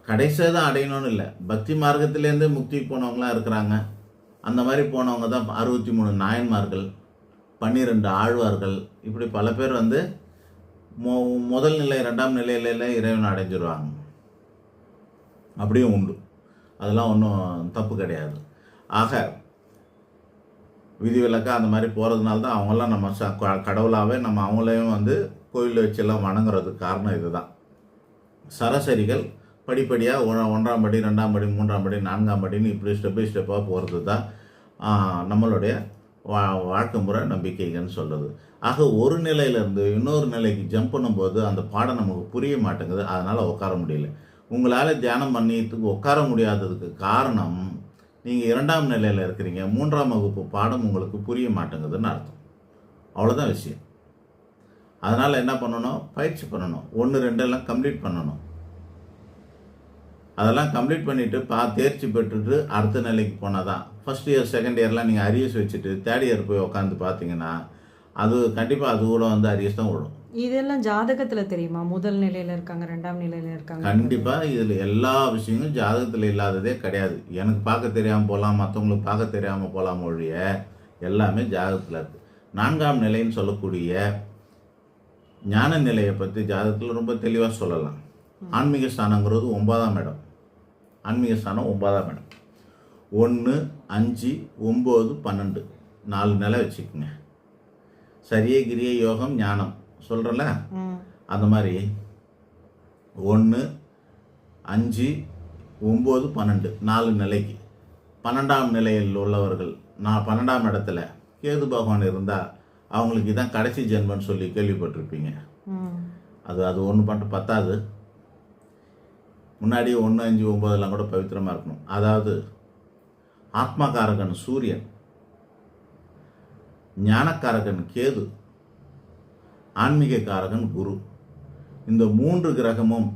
கடைசியாக தான் அடையணும்னு இல்லை, பக்தி மார்க்கத்திலேருந்து முக்தி போனவங்களாம் இருக்கிறாங்க. அந்த மாதிரி போனவங்க தான் 63 நாயன்மார்கள், 12 ஆழ்வார்கள், இப்படி பல பேர் வந்து முதல் நிலை 2ஆம் நிலையில இறைவன் அடைஞ்சிருவாங்க. அப்படியும் உண்டு, அதெல்லாம் ஒன்றும் தப்பு கிடையாது. ஆக விதிவிலக்காக அந்த மாதிரி போகிறதுனால தான் அவங்களாம் நம்ம கடவுளாகவே நம்ம அவங்களையும் வந்து கோயிலில் வச்செல்லாம் வணங்குறதுக்கு காரணம் இதுதான். சராசரிகள் படிப்படியாக 1ஆம் படி 2ஆம் படி 3ஆம் படி 4ஆம் படின்னு இப்படி ஸ்டெப் பை ஸ்டெப்பாக போகிறது தான் நம்மளுடைய வாழ்க்கை முறை நம்பிக்கைகள்னு சொல்கிறது. ஆக ஒரு நிலையிலேருந்து இன்னொரு நிலைக்கு ஜம்ப் பண்ணும்போது அந்த பாடம் நமக்கு புரிய மாட்டேங்குது, அதனால் உட்கார முடியல. உங்களால் தியானம் பண்ணிட்டு உட்கார முடியாததுக்கு காரணம் நீங்கள் 2ஆம் நிலையில் இருக்கிறீங்க, 3ஆம் வகுப்பு பாடம் உங்களுக்கு புரிய மாட்டேங்குதுன்னு அர்த்தம். அவ்வளோதான் விஷயம். அதனால் என்ன பண்ணணும், பயிற்சி பண்ணணும், 1, 2 எல்லாம் கம்ப்ளீட் பண்ணணும். அதெல்லாம் கம்ப்ளீட் பண்ணிவிட்டு தேர்ச்சி பெற்றுட்டு அடுத்த நிலைக்கு போனால் தான். ஃபஸ்ட் இயர் செகண்ட் இயர்லாம் நீங்கள் அரியர்ஸ் வச்சுட்டு தேர்ட் இயர் போய் உட்காந்து பார்த்தீங்கன்னா அது கண்டிப்பாக அது கூட வந்து அரியர்ஸ் தான் விடும். இதெல்லாம் ஜாதகத்தில் தெரியுமா? முதல் நிலையில் இருக்காங்க, 2ஆம் நிலையில் இருக்காங்க. கண்டிப்பாக இதில் எல்லா விஷயங்களும் ஜாதகத்தில் இல்லாததே கிடையாது. எனக்கு பார்க்க தெரியாமல் போகலாம், மற்றவங்களுக்கு பார்க்க தெரியாமல் போகலாம் ஒழிய எல்லாமே ஜாதகத்தில் இருக்குது. 4ஆம் நிலைன்னு சொல்லக்கூடிய ஞான நிலையை பற்றி ஜாதகத்தில் ரொம்ப தெளிவாக சொல்லலாம். ஆன்மீக ஸ்தானங்கிறது 9ஆம் இடம். ஆன்மீக ஸ்தானம் 9ஆம் இடம். 1, 5, 9, 12 4 நிலை வச்சுக்கோங்க. சரியே கிரிய யோகம் ஞானம் சொல்கிறல, அந்த மாதிரி 1, 5, 9, 12 4 நிலைக்கு 12ஆம் நிலையில் உள்ளவர்கள் 12ஆம் இடத்துல கேது பகவான் இருந்தால் அவங்களுக்கு இதான் கடைசி ஜென்மன்னு சொல்லி கேள்விப்பட்டிருப்பீங்க. அது ஒன்று மட்டும் பத்தாது, முன்னாடி 1, 5, 9 கூட பவித்திரமாக இருக்கணும். அதாவது ஆத்மகாரகன் சூரியன், ஞானக்காரகன் கேது, ஆன்மீக காரகன் குரு. இந்த 3 கிரகமும்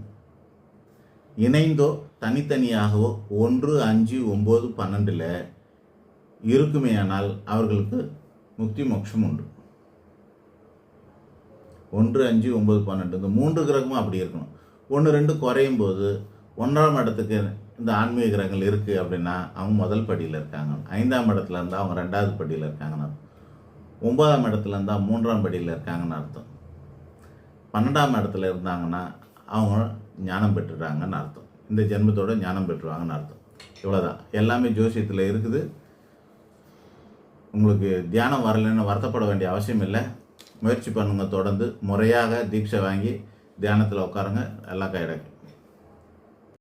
இணைந்தோ தனித்தனியாகவோ 1, 5, 9, 12 இருக்குமேயானால் அவர்களுக்கு முக்தி மோட்சம் உண்டு. 1, 5, 9, 12 இந்த 3 கிரகமும் அப்படி இருக்கணும். 1, 2 குறையும் போது 1ஆம் இடத்துக்கு இந்த ஆன்மீக கிரகங்கள் இருக்குது அப்படின்னா அவங்க முதல் படியில் இருக்காங்க. 5ஆம் இடத்துல இருந்தால் அவங்க 2ஆவது படியில் இருக்காங்கன்னு அர்த்தம். 9ஆம் இடத்துல இருந்தால் 3ஆம் படியில் இருக்காங்கன்னு அர்த்தம். 12ஆம் இடத்துல இருந்தாங்கன்னா அவங்க ஞானம் பெற்றுறாங்கன்னு அர்த்தம். இந்த ஜென்மத்தோட ஞானம் பெற்றுவாங்கன்னு அர்த்தம். இவ்வளோதான், எல்லாமே ஜோசியத்தில் இருக்குது. உங்களுக்கு தியானம் வரலைன்னு வருத்தப்பட வேண்டிய அவசியம் இல்லை. முயற்சி பண்ணுங்க, தொடர்ந்து முறையாக தீட்சை வாங்கி தியானத்தில் உட்காருங்க, எல்லாம் கையிடக்கும்.